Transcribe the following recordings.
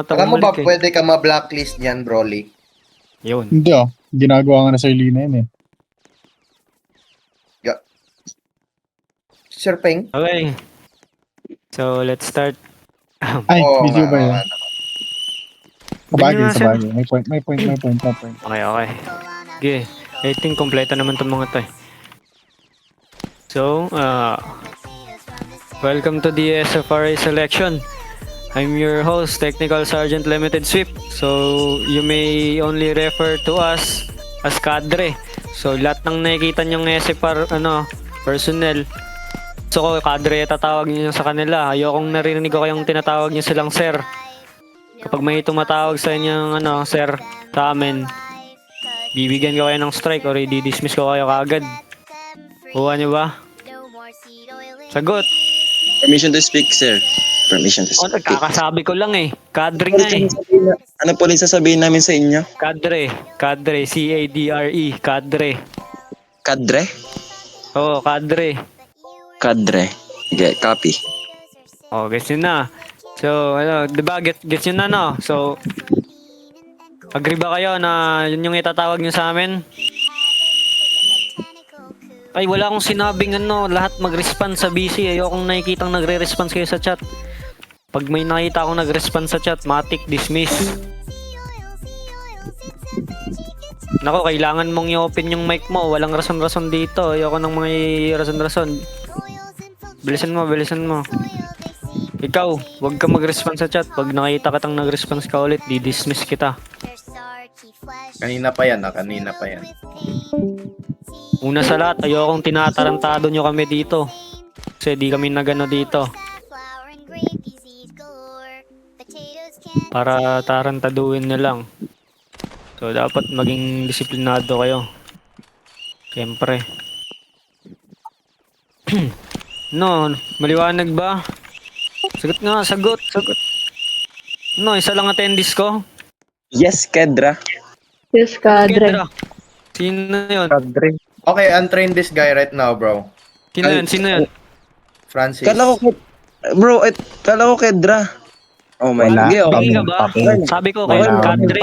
Alam mo ba, bumalik eh. pwede ka ma-blacklist niyan, Broly? Yun. Hindi ginagawa nga na sa Ilina yun eh. Sir Peng? Okay. So, let's start. Ay, Oo video nga, ba oo yun? nga. Video nga siya. Sabagay. May point. Okay, okay. Okay. I think kompleto naman itong mga to eh. So, welcome to the SFRA selection. I'm your host, Technical Sergeant Limited Sweep. So, you may only refer to us as Cadre. So, lahat ng nakikita niyong SFR, personnel, so ko, Cadre tatawag niyo sa kanila. Ayokong narinig ko kayong tinatawag niyo silang sir. Kapag may tumatawag sa inyong, sir, sa amin, bibigyan ko kayo ng strike or i-dismiss ko kayo kaagad. Kuha niyo ba? Sagot! Permission to speak, sir. Permission to O, speak. nagkakasabi ko lang eh. Cadre nga eh. Ano po rin sasabihin namin sa inyo? Cadre. C-A-D-R-E. Cadre. Kadre? Oo, cadre. Kadre. Okay, copy. O, gets nyo na. So, diba, gets nyo na, no? So, agree ba kayo na yun yung itatawag nyo sa amin? Ay, wala akong sinabing lahat mag-response sa BC. Ayokong nakikitang nagre-response kayo sa chat. Pag may nakita akong nag-response sa chat, matik, dismiss. Nako, kailangan mong i-open yung mic mo. Walang rason-rason dito. Ayoko nang mga rason-rason. Bilisan mo. Ikaw, wag ka mag-response sa chat. Pag nakita katang nag-response ka ulit, di-dismiss kita. Kanina pa yan. Una sa lahat, ayokong tinatarantado nyo kami dito. Kasi di kami nagano dito. Para tarantaduin na lang. So, dapat maging disiplinado kayo. Siyempre. No, maliwanag ba? Sagot nga, sagot. No, isa lang attendees ko. Yes, Kedra. Yes, Cadre. Kendra. Sino yun? Okay, untrain this guy right now, bro. Sino yun? Francis. Kala ko, bro, kala ko Kedra. Oh my Wala. God. Paki ka ba? Sabi ko kayo, Cadre.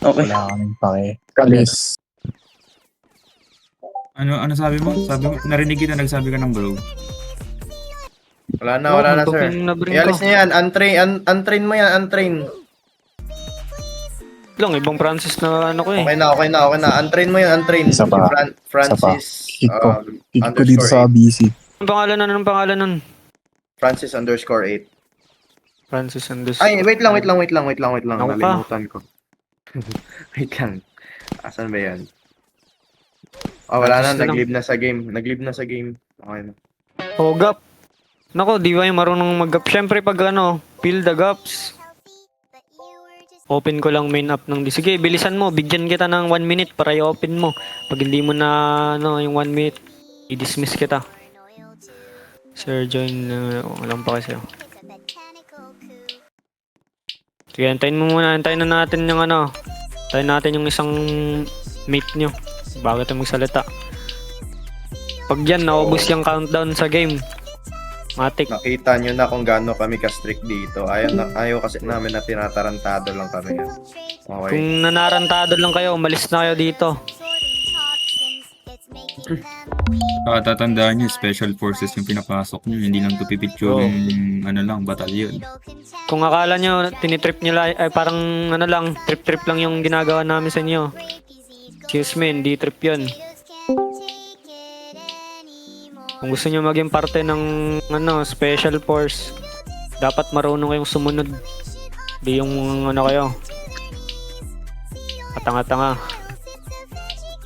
Okay. Wala kaming pake. Kalis. Ano sabi mo? Narinig kita nagsabi ka ng bro. Wala na, sir. Ialis niya yan. Untrain mo yan, untrain. Lang, ibang Francis na ko eh. Okay na. Untrain mo yan, untrain. Isa pa. Francis. Kick ko dito sa BC. Anong pangalan nun? Francis _8. Francis Andus. Ay, wait lang. Ako pa. Nalimutan ko. Wait lang. Asan ba yan? Oh, wala na. Francis na lang. Nag-leave na sa game. Okay na. Oh, gap. Nako, di ba yung marunong mag-gap? Siyempre pag fill the gaps. Open ko lang main app ng sige, bilisan mo. Bigyan kita ng 1 minute para i-open mo. Pag hindi mo na, yung 1 minute, i-dismiss kita. Sir, join. Alam pa kasi. Sige, antayin mo muna. Antayin na natin yung antayin natin yung isang mate nyo bago tayo magsalita. Pag yan, naubos yung countdown sa game. Matik. Nakita nyo na kung gaano kami ka-strict dito. Ayaw kasi namin na tinatarantado lang kami. Okay. Kung nanarantado lang kayo, umalis na kayo dito. Tatandaan niyo, special forces yung pinapasok niyo. Hindi lang to pipicture yung batalyon. Kung akala nyo, tinitrip nyo lang, ay parang trip-trip lang yung ginagawa namin sa inyo. Excuse me, hindi trip yun. Kung gusto nyo maging parte ng special force, dapat marunong kayong sumunod. Di yung kayo. Katanga-tanga.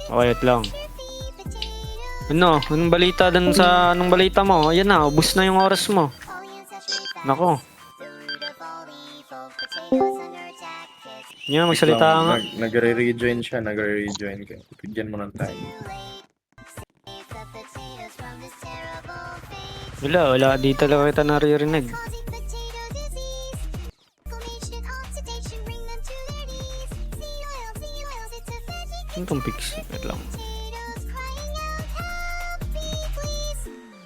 Okay, wait lang. Anong balita dun sa anong balita mo? Ayan na, ubus na yung oras mo. Nako. Yan, magsalita nga. Nagre-rejoin siya. Bigyan mo ng time. Wala. Dito lang kita naririnig. Ano itong fix? Wait lang.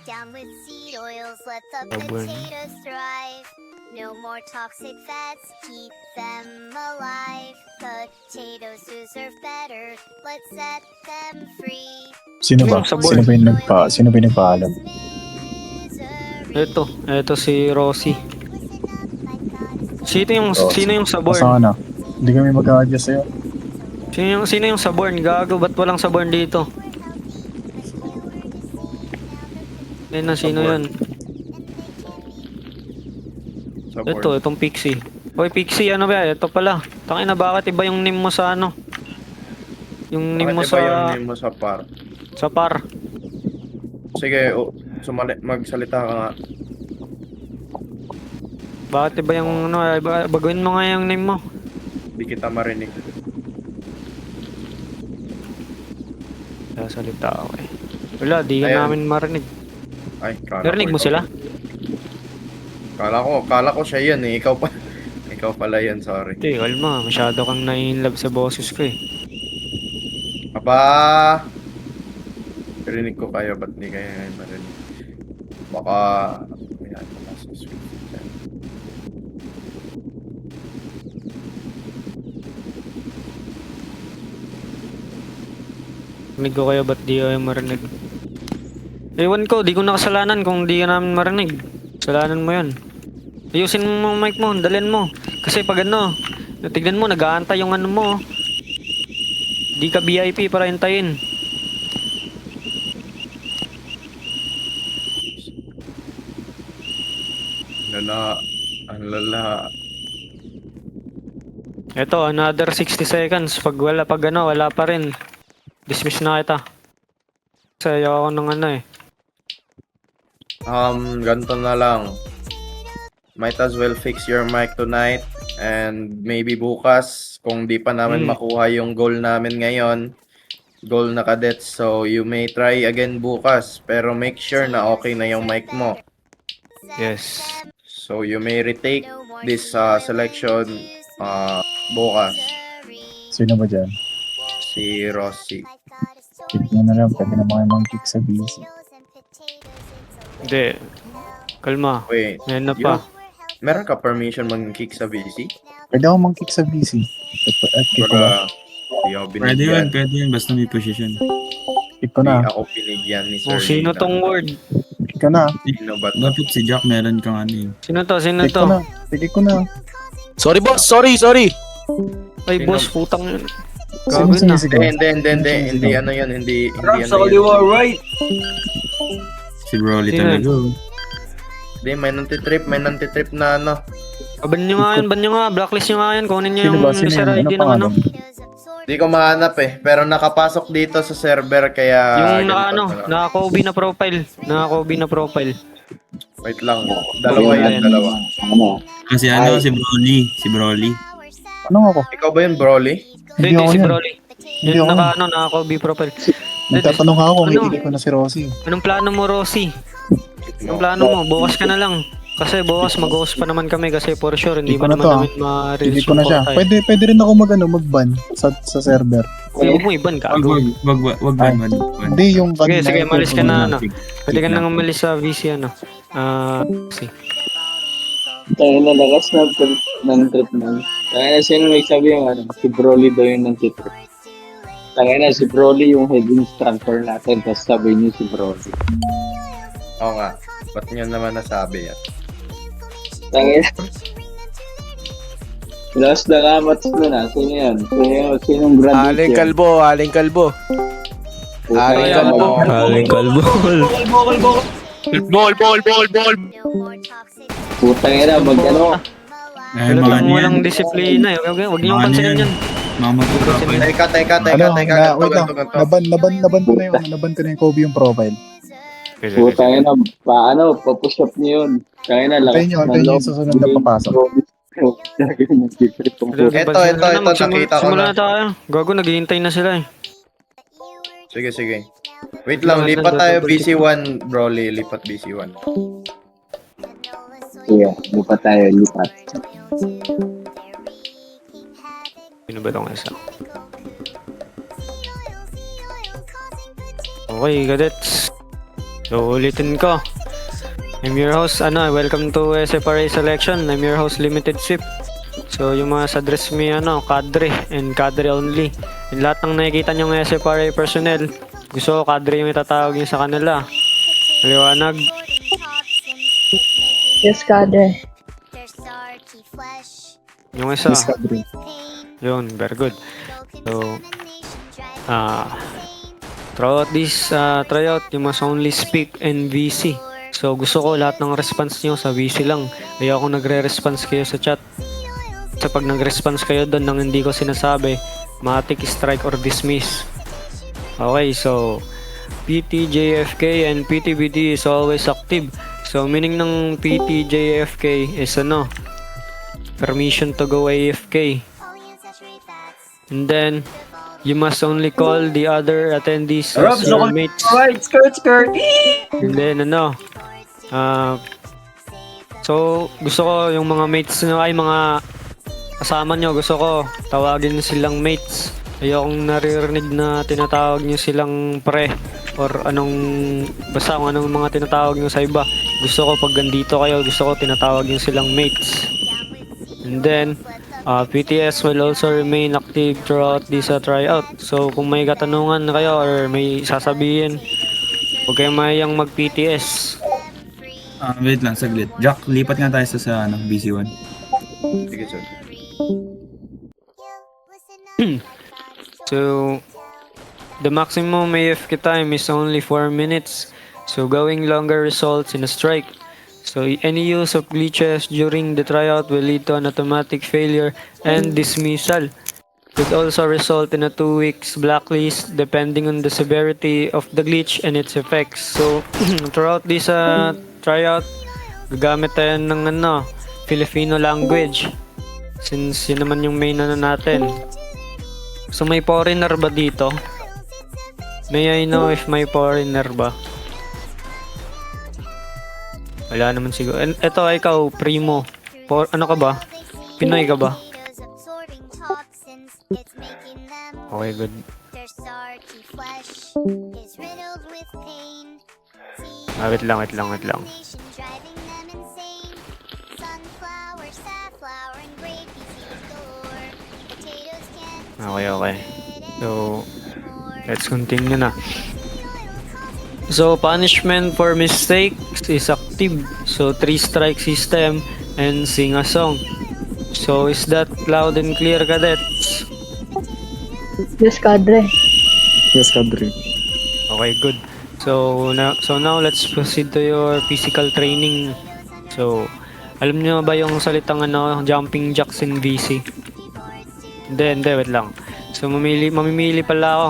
Down with seed oils, let the Stubborn. potatoes thrive. No more toxic fats, keep them alive. Potatoes deserve better, let's set them free. Sino ba? Sabor. Sino ba yung nagpaalam? Ito si Rosie. Sino yung Saborn? Asa ka na? Hindi kami mag-a-adjust sa'yo. Sino yung Saborn? Gago, ba't walang Saborn dito? Ayun na, sino yun? Sa Ito, board. itong Pixie. Hoy, Pixie, ano ba? Ito pala. Tangina, bakit iba yung name mo sa ano? Yung name mo Bakit iba yung sa... name mo sa par? Sa par. Sige, magsalita ka nga. Bakit iba yung ano? Baguhin mo nga yung name mo. Di kita marinig. Sasalita ako eh. Wala, di ka Ayan. namin marinig. Ay, Narinig mo sila? Kala ko siya yan eh. Ikaw pala yan, sorry. Hindi, kalma. Masyado kang na-inlove sa boses ko eh. Aba! Rinig ko kayo, ba't di kayo ngayon marinig? Baka... Ayan, nasa sweet. Rinig ko kayo, ba't di kayo marinig? Ewan ko, di ko nakasalanan kung di ka namin marinig. Kasalanan mo yun. Ayusin mo yung mic mo, dalhin mo. Kasi pag ano, tignan mo, nag-aantay yung ano mo. Di ka VIP para hintayin. Ang lala. Eto, another 60 seconds. Pag wala pa rin. Dismiss na kita. Kasi ayaw ako ng ano eh. Ganito na lang. Might as well fix your mic tonight. And maybe bukas, kung di pa namin makuha yung goal namin ngayon, goal na cadets, so you may try again bukas. Pero make sure na okay na yung mic mo. Yes. So you may retake this selection bukas. Sino ba dyan? Si Rossi. Kick mo na lang. Pwede na mga kick sa busy. Hindi. Kalma. Wait, Ngayon na pa. meron ka permission mag-kick sa VC? Pwede ako mang kick sa busy. At kick ko na. Para di ako Pwede yun, binigyan. basta may position. Kick ko Di na. ako binigyan ni Sir Oh, sino Lina. tong word? Kick ko na. Sino ba to? Dapat si Jack meron kang ano eh. Sino to? Sino Kick to? ko na. Kick ko na. Sorry boss, sorry. Ay, Sino? boss, putang yun. Sino Gagawin na. sinisigaw? Hindi ano yun, hindi ano Sa yun. kaliwa, right? Si Broly Sino? talaga. Hindi, may nantitrip na ano. Ban nyo nga yan, ban nyo nga. Blacklist nyo nga yan. Kunin nyo Sino yung ba? Sino user yun? ID Ano ng ano. pangalan? Di ko mahanap eh, pero nakapasok dito sa server kaya... Yung ganito na lang. naka-Kobe na profile. Naka-Kobe na profile. Wait lang, dalawa yan, dalawa. Kasi ano, si Broly. Si Broly. Ano ako? Ikaw ba yun, Broly? Hindi, Hindi ako si yan. Broly. Hindi Yung ako yan. naka-Kobe profile. Nagtatanong ako kung Ano? iikot ko na si Rosie. Anong plano mo, Rosie? Anong plano mo? Bukas ka na lang. Kasi bukas mag-host pa naman kami kasi for sure hindi Hindi pa ko na naman to, namin ma-release Iikot ko na siya. Pwede rin ako mag-ban sa server. Huwag mo iban ka. Wag Ay. man. Hindi yung ban Sige, na sige, ito, malis ka ban na, na. ano. Pwede ka nang umalis sa VC, ano. Si. Tayo na lakas ng trip na. Tayo na sino nagsabi yung ano, si Broly daw yung nag-trip. Tayo na si Broly yung head instructor natin, tapos sabi niyo si Broly. Oo nga, ba't nyo naman nasabi yan? Tayo na. Last na kamats na na. Sino yan? Sinong graduate Aling yan? Kalbo, Aling Kalbo. Aling Ayan, Kalbo. ano? Aling kalbo. No more toxic Putang ina, mag-ano. Ay, Talagang mga ano yan. walang disiplina. Huwag niyong Mga ano pansinin yan. yan. Mga magpapapal. Teka, Ano, wait lang. ganito. Naban ko na yung Kobe yung profile. Putang ina, papush up niyo yun. Tayo na lakas Antayin nyo yung susunod na papasok. Ito, nakita ko Simula na. na tayo. Gago, naghihintay na sila eh. Sige. Wait lang, lipat tayo BC1, Broly. Lipat BC1. Sige, lipat tayo, lipat. Sino ba itong isa? Okay, cadets. So, ulitin ko. I'm your host, welcome to SFRA Selection. I'm your host, Limited Sip. So, yung mga sa dress me, cadre and cadre only. Yung lahat ng nakikita niyong SFRA personnel, gusto ko cadre yung itatawag niyo sa kanila. Liwanag. Yes, cadre. Yung isa. Yes, cadre. Yun, very good. So, throughout this tryout, you must only speak in VC. So, gusto ko lahat ng response niyo sa VC lang. Ayoko nagre-response kayo sa chat. Sa pag nag-response kayo doon nang hindi ko sinasabi, matik strike or dismiss. Okay, so PTJFK and PTBD is always active. So, meaning ng PTJFK is permission to go AFK. And then, you must only call the other attendees as your mates. Skirt. And then, so, gusto ko yung mga mates nyo, ay mga kasama nyo, gusto ko tawagin silang mates. Ayokong naririnig na tinatawag nyo silang pre or basta kung anong mga tinatawag nyo sa iba. Gusto ko pag gandito kayo, gusto ko tinatawag nyo silang mates. And then, PTS will also remain active throughout this tryout. So, kung may katanungan kayo or may sasabihin, huwag kayong mahiyang mag-PTS. Wait lang, saglit. Jack, lipat nga tayo sa BC1. Sige, sir. So, the maximum AFK time is only 4 minutes. So, going longer results in a strike. So, any use of glitches during the tryout will lead to an automatic failure and dismissal. Could also result in a 2 weeks blacklist depending on the severity of the glitch and its effects. So, throughout this tryout, gagamit tayo ng Filipino language. Since yun naman yung main natin. So, may foreigner ba dito? May I know if may foreigner ba? Wala naman siguro. Eto, ikaw, Primo. Ano ka ba? Pinoy ka ba? Okay, good. Wait lang. Okay. So, let's continue na. So, punishment for mistakes is active. So, 3 strike system and sing a song. So, is that loud and clear, cadets? Yes, cadre. Yes, cadre. Okay, good. So now let's proceed to your physical training. So, alam niyo ba yung salitang jumping jacks in VC? Hindi, wait lang. So, mamimili pala ako.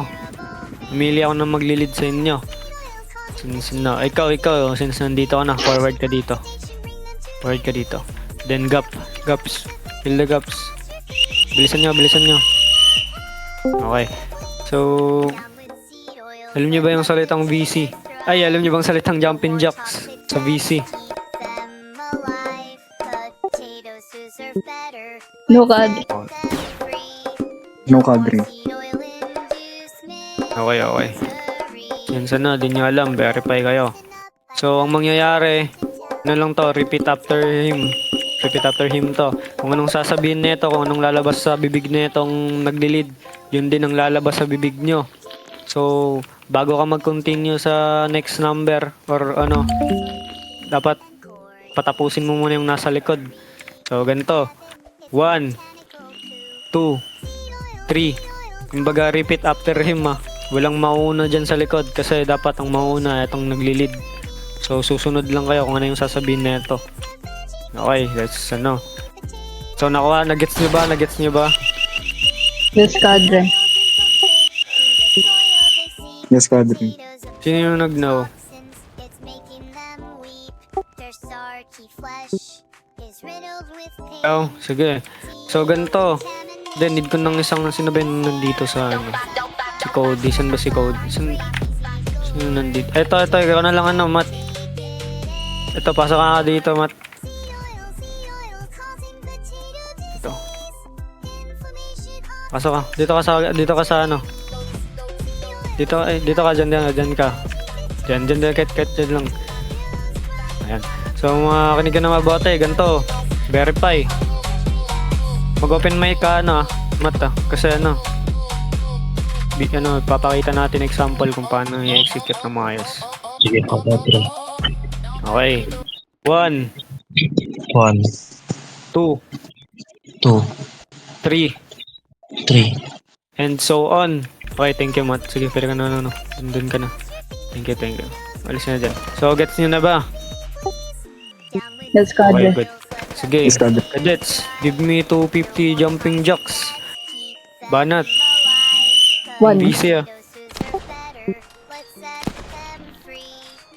Mamili ako ng maglilid sa inyo. Ikaw, since nandito ka na, forward ka dito. Then gaps. Fill the gaps. Bilisan nyo. Okay. So, alam niyo ba yung salitang VC? Ay, alam niyo bang salitang jumping jacks sa VC? No, cadre. No, cadre. Okay. Yan sana, di nyo alam, verify kayo. So, ang mangyayari, repeat after him to. Kung anong sasabihin nito, kung anong lalabas sa bibig nitong naglilid, yun din ang lalabas sa bibig nyo. So, bago ka mag-continue sa next number or dapat patapusin mo muna yung nasa likod. So, ganito. 1, 2, 3. Kumbaga, repeat after him Walang mauna dyan sa likod kasi dapat ang mauna itong naglilid. So, susunod lang kayo kung ano yung sasabihin na ito. Okay, that's So, nagets nyo ba? Yes, cadre. Yes, cadre. Sino yung nag-know? Oh, sige. So, ganito. Then, need ko ng isang sinabi nandito sa si Cody. Saan ba si Cody? Sino nandito? Ito, ikaw na lang Matt. Ito, pasok ka dito, Matt. Ito. Pasok ka. Dito ka sa Dito ka, dyan ka. Dyan lang. Ayan. So makinig ka na mabuti, ganito. Verify. Mag-open mic ka mata. Kasi papakita natin example kung paano i-execute ng maayos. Sige, pre. Okay. 1, 1, 2, 2, 3, 3. and so on. Okay, thank you, Mat. Sige, pwede ka na, Dun ka na. Thank you. Alis na dyan. So, gets nyo na ba? Yes, Okay, Cadre. good. Sige, cadets, give me 250 jumping jacks. Banat. 1. Busy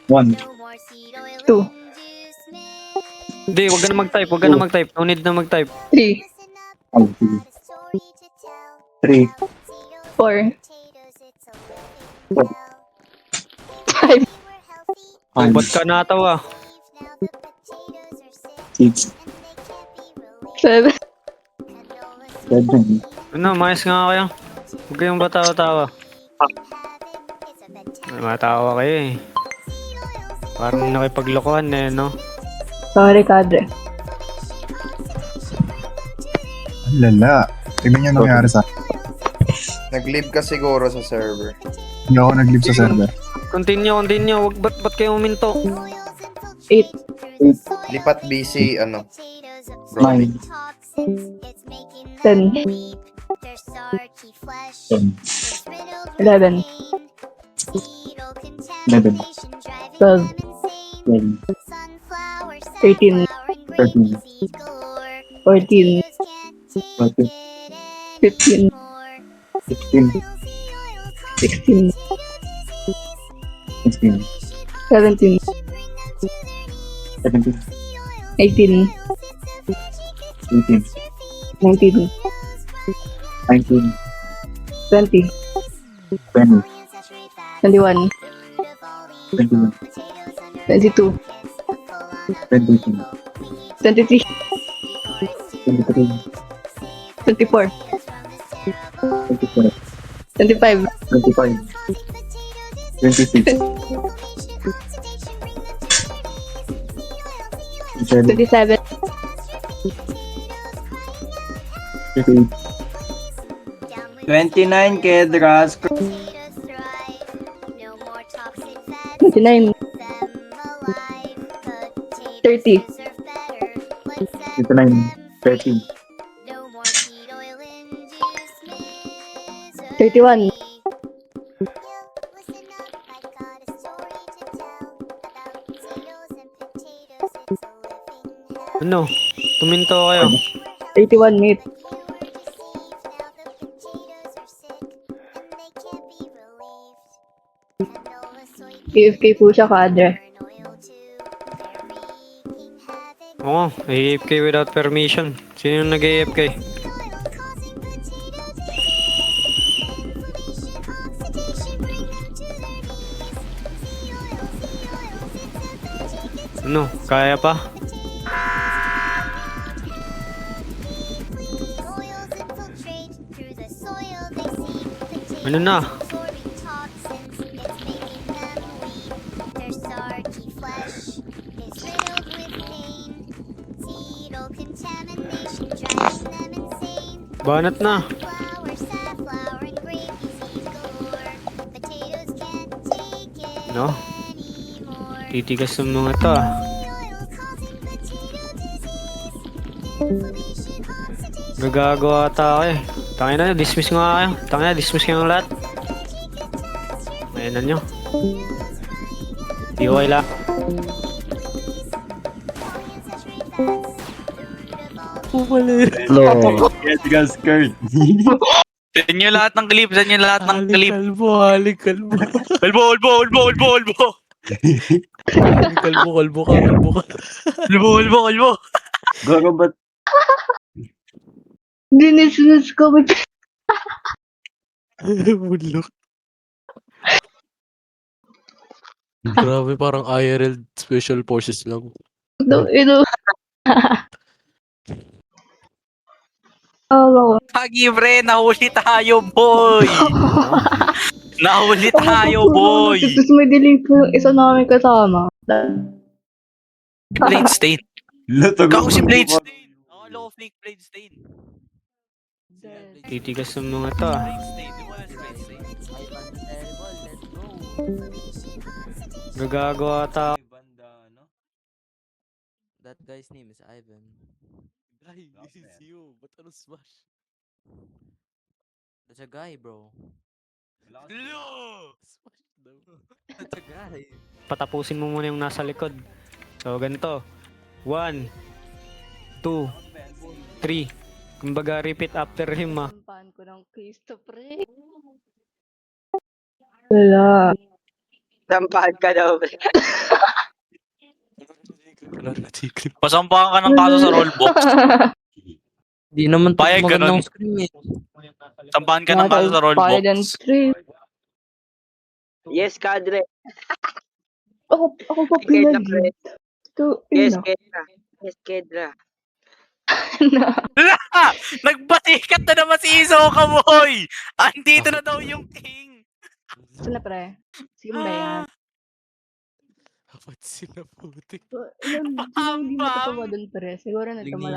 1. 2. Hindi, wag ka na mag-type. No need na mag-type. 3. Oh, sige. 3. 4. 5. Oh, ba't ka natawa? 6. 7. 7. Mayos nga kayo. Huwag kayong batawa-tawa. Matawa kayo eh. Parang nakipaglokohan no? Sorry, Cadre. Lala. Tingnan niyo nangyari sa Nag-leave ka siguro sa server. Hindi ako nag-leave sa server. Continue. Wag ba't kayo uminto? 8. Lipat BC, 9. 10. 11. 11. 12. 12. 13. 13. 14. 14. 15. 16. 16. 16. 17. 17. 18. 18. 19. 19. 20. 20. 21. 21. 22. 22. 23. 23. 24. 24. 25. 25. 26. 27. 27. 28. 29, Kedras. 29. 30. 29. 30. 31. 'Ano? Tuminto kayo. 31 minutes. AFK po siya, Cadre. Oo, AFK without permission. Sino yung nag-AFK? Ano? Kaya pa? Ano na? Banat na. No? Titigas ng mga to Gagagawa ata ako eh. Tangin na, dismiss nga kayo. Tangin na, dismiss kayo ng lahat. Ayan na nyo. Di okay lang. No. Send nyo lahat ng clip, Kalbo. Kalbo ka. Gago ba't Dinis ko. Bulok. Grabe, parang IRL Special Forces lang. Ito. Oh, Hagi, pre, nahuli tayo, boy! Nahuli tayo, boy! Tapos may delay po yung isa namin kasama. Blade Stain. Kako si Blade Stain. Akala ko fake Blade Stain. Titigas ng mga to. Blade Stain. Di mo alam si Blade Stain. Gagagawa ta. That guy's name is Ivan. Guy, this is you. Ba't ano smash? That's a guy, bro. Lo! Smash daw. That's a guy. Patapusin mo muna yung nasa likod. So, ganito. 1, 2, 3. Kumbaga, repeat after him, ah. Sampahan ko ng Cristo, pre. Wala. Sampahan ka daw, pre. Wala na tiklip. Pasampahan ka ng kaso sa rollbox. Di naman to Payag ka magandang nun. scream eh. Sampahan ka ng kaso sa Fire and rollbox. trip. Yes, kadre. Ako pa Kedra, pinag pre. to, Yes, ina. Kedra. Yes, Kedra. Nagbatikat na naman si Isoka, boy! Andito na daw yung king! Sila, pre. Sige mo ba yan? Dapat sila putik. Ilan, hindi Bam, bam. matatawa dun, pre. Siguro natama